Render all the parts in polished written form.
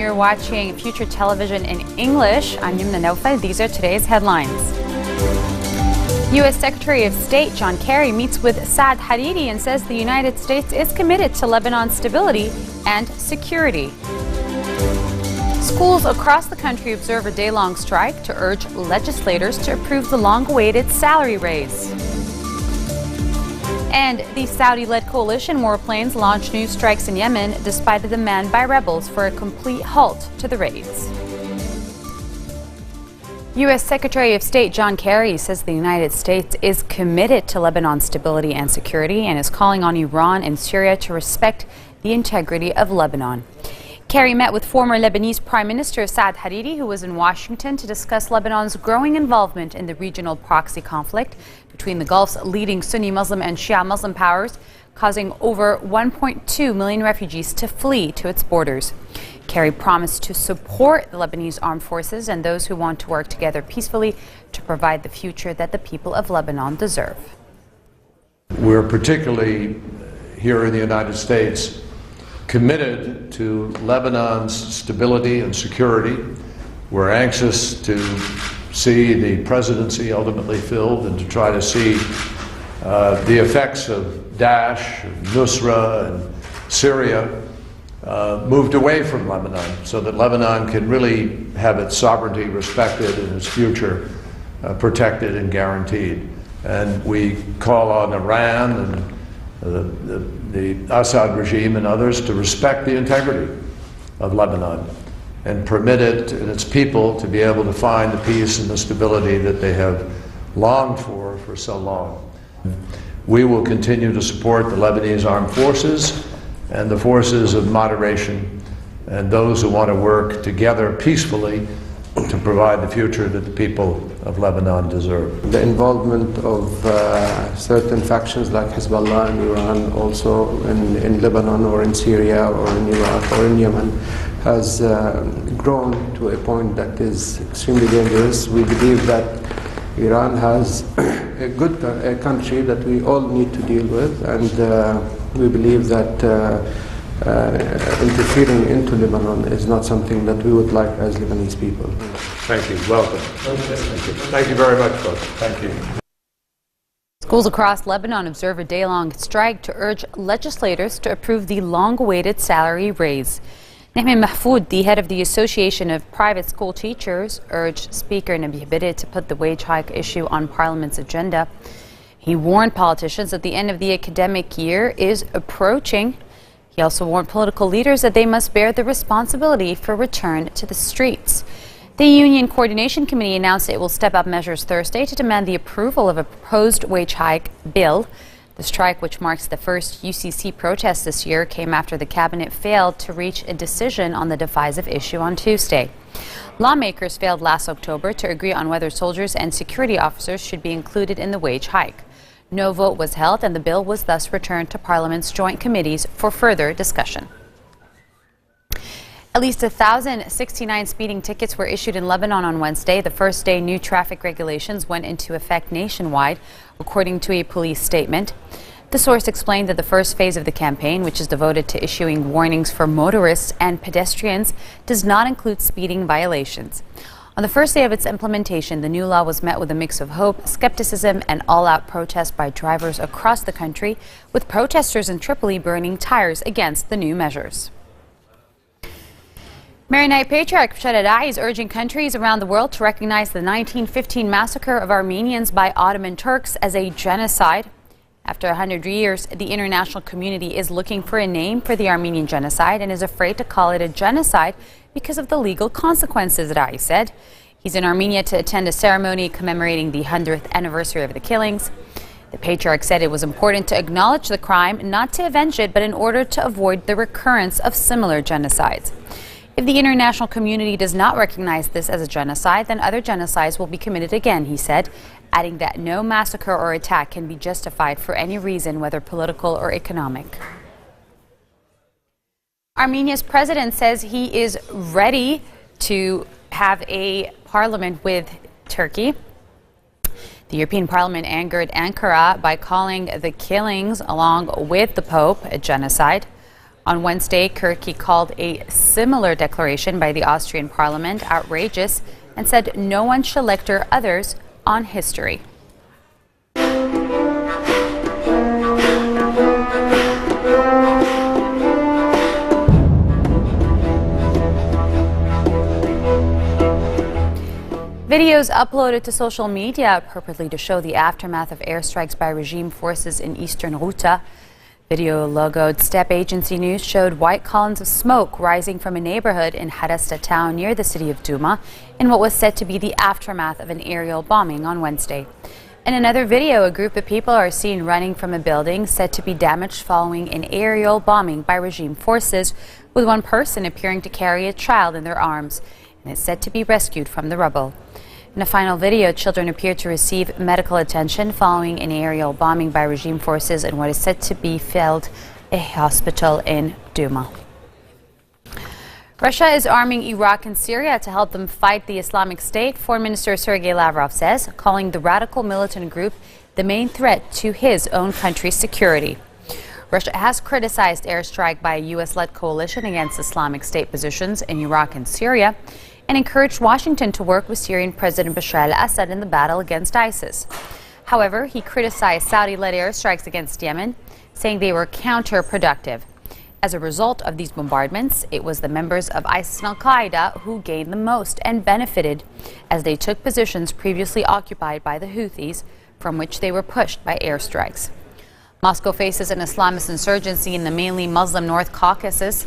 You're watching Future Television in English. I'm Yumna Naufal. These are today's headlines. U.S. Secretary of State John Kerry meets with Saad Hariri and says the United States is committed to Lebanon's stability and security. Schools across the country observe a day-long strike to urge legislators to approve the long-awaited salary raise. And the Saudi-led coalition warplanes launched new strikes in Yemen despite a demand by rebels for a complete halt to the raids. U.S. Secretary of State John Kerry says the United States is committed to Lebanon's stability and security and is calling on Iran and Syria to respect the integrity of Lebanon. Kerry met with former Lebanese Prime Minister Saad Hariri, who was in Washington, to discuss Lebanon's growing involvement in the regional proxy conflict between the Gulf's leading Sunni Muslim and Shia Muslim powers, causing over 1.2 million refugees to flee to its borders. Kerry promised to support the Lebanese armed forces and those who want to work together peacefully to provide the future that the people of Lebanon deserve. We're particularly here in the United States committed to Lebanon's stability and security. We're anxious to see the presidency ultimately filled and to try to see the effects of Daesh, Nusra, and Syria moved away from Lebanon so that Lebanon can really have its sovereignty respected and its future protected and guaranteed. And we call on Iran and the Assad regime and others to respect the integrity of Lebanon and permit it and its people to be able to find the peace and the stability that they have longed for so long. We will continue to support the Lebanese armed forces and the forces of moderation and those who want to work together peacefully to provide the future that the people of Lebanon deserve. The involvement of certain factions like Hezbollah and Iran also in Lebanon or in Syria or in Iraq or in Yemen has grown to a point that is extremely dangerous. We believe that Iran has a country that we all need to deal with, and we believe that interfering into Lebanon is not something that we would like as Lebanese people. Thank you. Welcome. Thank you very much, folks. Thank you. Schools across Lebanon observe a day-long strike to urge legislators to approve the long-awaited salary raise. Nahmi Mahfoud, the head of the Association of Private School Teachers, urged Speaker Nabih Berri to put the wage hike issue on Parliament's agenda. He warned politicians that the end of the academic year is approaching. He also warned political leaders that they must bear the responsibility for return to the streets. The Union Coordination Committee announced it will step up measures Thursday to demand the approval of a proposed wage hike bill. The strike, which marks the first UCC protest this year, came after the cabinet failed to reach a decision on the divisive issue on Tuesday. Lawmakers failed last October to agree on whether soldiers and security officers should be included in the wage hike. No vote was held, and the bill was thus returned to Parliament's joint committees for further discussion. At least 1,069 speeding tickets were issued in Lebanon on Wednesday, the first day new traffic regulations went into effect nationwide, according to a police statement. The source explained that the first phase of the campaign, which is devoted to issuing warnings for motorists and pedestrians, does not include speeding violations. On the first day of its implementation, the new law was met with a mix of hope, skepticism, and all-out protest by drivers across the country, with protesters in Tripoli burning tires against the new measures. Maronite Patriarch is urging countries around the world to recognize the 1915 massacre of Armenians by Ottoman Turks as a genocide. After 100 years, the international community is looking for a name for the Armenian genocide and is afraid to call it a genocide because of the legal consequences, Rai said. He's in Armenia to attend a ceremony commemorating the 100th anniversary of the killings. The Patriarch said it was important to acknowledge the crime, not to avenge it, but in order to avoid the recurrence of similar genocides. If the international community does not recognize this as a genocide, then other genocides will be committed again, he said, adding that no massacre or attack can be justified for any reason, whether political or economic. Armenia's president says he is ready to have a parliament with Turkey. The European Parliament angered Ankara by calling the killings along with the Pope a genocide. On Wednesday, Kerry called a similar declaration by the Austrian parliament outrageous and said no one shall lecture others on history. Videos uploaded to social media purportedly to show the aftermath of airstrikes by regime forces in eastern Ghouta. Video logoed Steppe Agency News showed white columns of smoke rising from a neighborhood in Harasta town near the city of Douma in what was said to be the aftermath of an aerial bombing on Wednesday. In another video, a group of people are seen running from a building said to be damaged following an aerial bombing by regime forces, with one person appearing to carry a child in their arms and is said to be rescued from the rubble. In a final video, children appear to receive medical attention following an aerial bombing by regime forces in what is said to be failed a hospital in Douma. Russia is arming Iraq and Syria to help them fight the Islamic State, Foreign Minister Sergei Lavrov says, calling the radical militant group the main threat to his own country's security. Russia has criticized airstrike by a U.S.-led coalition against Islamic State positions in Iraq and Syria, and encouraged Washington to work with Syrian President Bashar al-Assad in the battle against ISIS. However, he criticized Saudi-led airstrikes against Yemen, saying they were counterproductive. As a result of these bombardments, it was the members of ISIS and al-Qaeda who gained the most and benefited, as they took positions previously occupied by the Houthis, from which they were pushed by airstrikes. Moscow faces an Islamist insurgency in the mainly Muslim North Caucasus,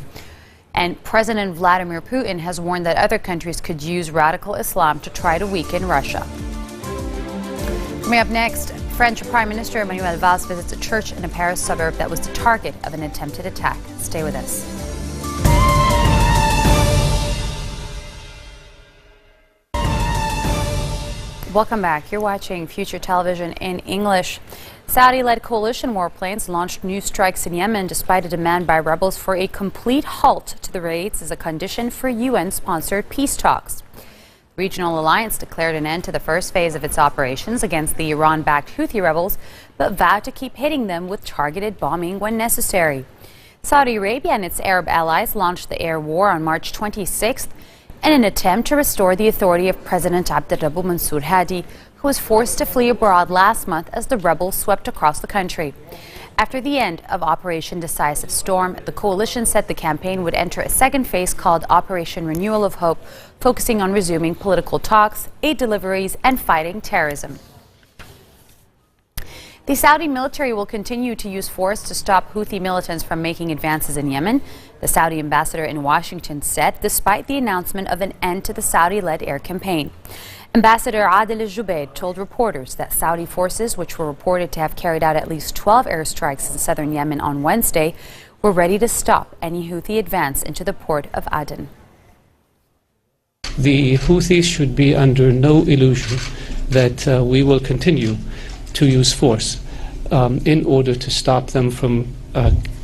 and President Vladimir Putin has warned that other countries could use radical Islam to try to weaken Russia. Coming up next, French Prime Minister Manuel Valls visits a church in a Paris suburb that was the target of an attempted attack. Stay with us. Welcome back. You're watching Future Television in English. Saudi-led coalition warplanes launched new strikes in Yemen despite a demand by rebels for a complete halt to the raids as a condition for UN-sponsored peace talks. The regional alliance declared an end to the first phase of its operations against the Iran-backed Houthi rebels, but vowed to keep hitting them with targeted bombing when necessary. Saudi Arabia and its Arab allies launched the air war on March 26th in an attempt to restore the authority of President Abdurrabbu Mansour Hadi, who was forced to flee abroad last month as the rebels swept across the country. After the end of Operation Decisive Storm, the coalition said the campaign would enter a second phase called Operation Renewal of Hope, focusing on resuming political talks, aid deliveries, and fighting terrorism. The Saudi military will continue to use force to stop Houthi militants from making advances in Yemen, the Saudi ambassador in Washington said, despite the announcement of an end to the Saudi-led air campaign. Ambassador Adel al-Jubaid told reporters that Saudi forces, which were reported to have carried out at least 12 airstrikes in southern Yemen on Wednesday, were ready to stop any Houthi advance into the port of Aden. The Houthis should be under no illusion that we will continue to use force in order to stop them from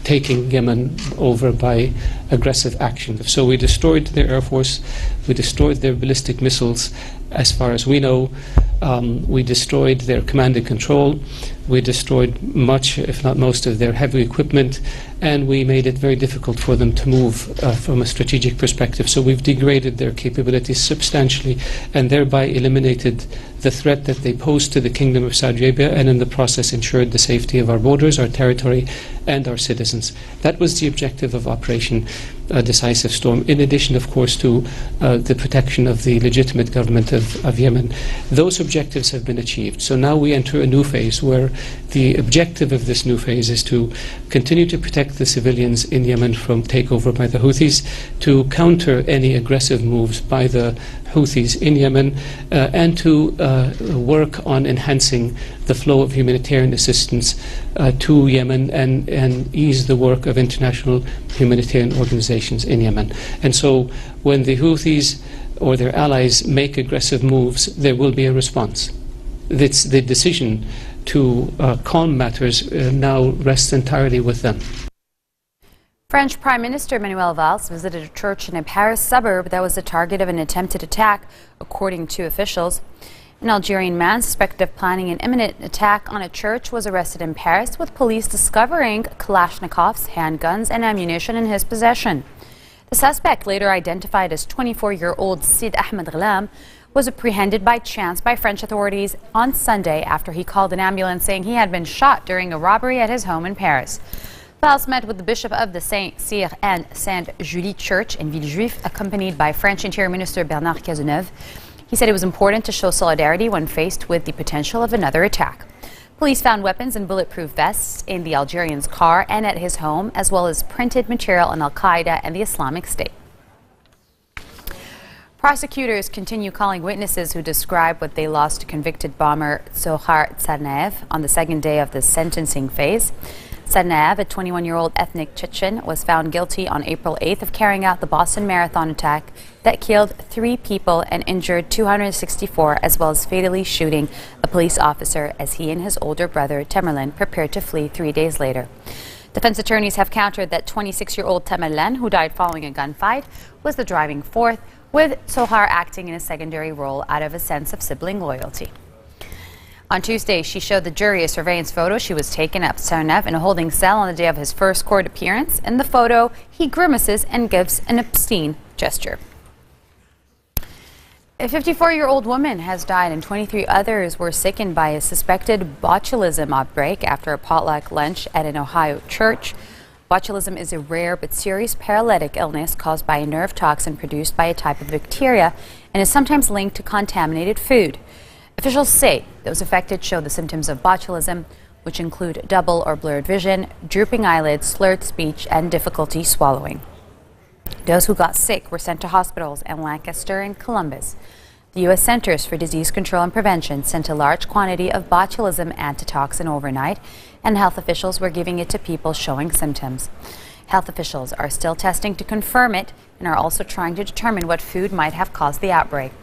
taking Yemen over by aggressive action. So we destroyed their air force, we destroyed their ballistic missiles, as far as we know. We destroyed their command and control, we destroyed much, if not most, of their heavy equipment, and we made it very difficult for them to move from a strategic perspective. So we've degraded their capabilities substantially and thereby eliminated the threat that they posed to the Kingdom of Saudi Arabia, and in the process ensured the safety of our borders, our territory, and our citizens. That was the objective of Operation Decisive Storm, in addition, of course, to the protection of the legitimate government of Yemen. Those objectives have been achieved. So now we enter a new phase where the objective of this new phase is to continue to protect the civilians in Yemen from takeover by the Houthis, to counter any aggressive moves by the Houthis in Yemen, and to work on enhancing the flow of humanitarian assistance to Yemen and ease the work of international humanitarian organizations in Yemen. And so when the Houthis or their allies make aggressive moves, there will be a response. The decision to calm matters now rests entirely with them. French Prime Minister Manuel Valls visited a church in a Paris suburb that was the target of an attempted attack, according to officials. An Algerian man suspected of planning an imminent attack on a church was arrested in Paris, with police discovering Kalashnikovs, handguns, and ammunition in his possession. The suspect, later identified as 24-year-old Saad Hariri, was apprehended by chance by French authorities on Sunday after he called an ambulance saying he had been shot during a robbery at his home in Paris. Valls met with the Bishop of the Saint-Cyr and Sainte-Julie Church in Villejuif, accompanied by French Interior Minister Bernard Cazeneuve. He said it was important to show solidarity when faced with the potential of another attack. Police found weapons and bulletproof vests in the Algerian's car and at his home, as well as printed material on Al-Qaeda and the Islamic State. Prosecutors continue calling witnesses who describe what they lost to convicted bomber Zohar Tsarnaev on the second day of the sentencing phase. Tsarnaev, a 21-year-old ethnic Chechen, was found guilty on April 8th of carrying out the Boston Marathon attack that killed 3 people and injured 264, as well as fatally shooting a police officer as he and his older brother, Tamerlan, prepared to flee 3 days later. Defense attorneys have countered that 26-year-old Tamerlan, who died following a gunfight, was the driving force, with Zohar acting in a secondary role out of a sense of sibling loyalty. On Tuesday, she showed the jury a surveillance photo she was taken of Tsarnaev in a holding cell on the day of his first court appearance. In the photo, he grimaces and gives an obscene gesture. A 54-year-old woman has died and 23 others were sickened by a suspected botulism outbreak after a potluck lunch at an Ohio church. Botulism is a rare but serious paralytic illness caused by a nerve toxin produced by a type of bacteria and is sometimes linked to contaminated food. Officials say those affected show the symptoms of botulism, which include double or blurred vision, drooping eyelids, slurred speech, and difficulty swallowing. Those who got sick were sent to hospitals in Lancaster and Columbus. The U.S. Centers for Disease Control and Prevention sent a large quantity of botulism antitoxin overnight, and health officials were giving it to people showing symptoms. Health officials are still testing to confirm it and are also trying to determine what food might have caused the outbreak.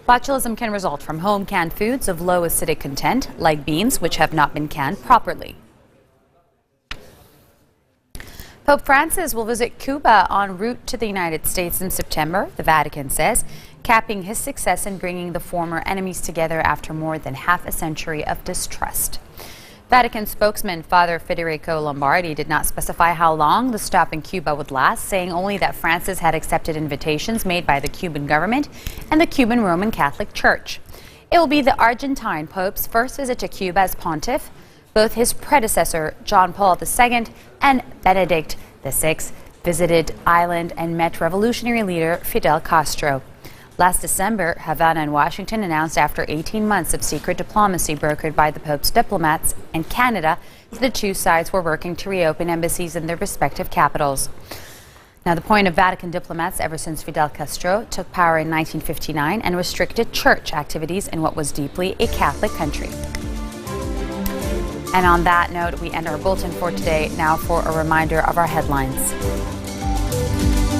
Botulism can result from home canned foods of low acidic content, like beans, which have not been canned properly. Pope Francis will visit Cuba en route to the United States in September, the Vatican says, capping his success in bringing the former enemies together after more than half a century of distrust. Vatican spokesman Father Federico Lombardi did not specify how long the stop in Cuba would last, saying only that Francis had accepted invitations made by the Cuban government and the Cuban Roman Catholic Church. It will be the Argentine Pope's first visit to Cuba as pontiff. Both his predecessor, John Paul II, and Benedict XVI visited island and met revolutionary leader Fidel Castro. Last December, Havana and Washington announced after 18 months of secret diplomacy brokered by the Pope's diplomats and Canada, the two sides were working to reopen embassies in their respective capitals. Now, the point of Vatican diplomats ever since Fidel Castro took power in 1959 and restricted church activities in what was deeply a Catholic country. And on that note, we end our bulletin for today. Now for a reminder of our headlines.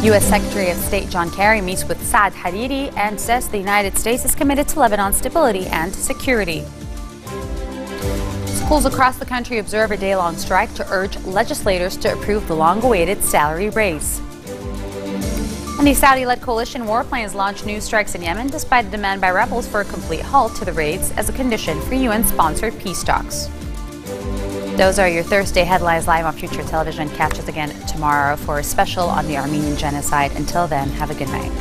U.S. Secretary of State John Kerry meets with Saad Hariri and says the United States is committed to Lebanon's stability and security. Schools across the country observe a day-long strike to urge legislators to approve the long-awaited salary raise. And the Saudi-led coalition warplanes launched new strikes in Yemen despite a demand by rebels for a complete halt to the raids as a condition for UN-sponsored peace talks. Those are your Thursday headlines live on Future Television. Catch us again tomorrow for a special on the Armenian genocide. Until then, have a good night.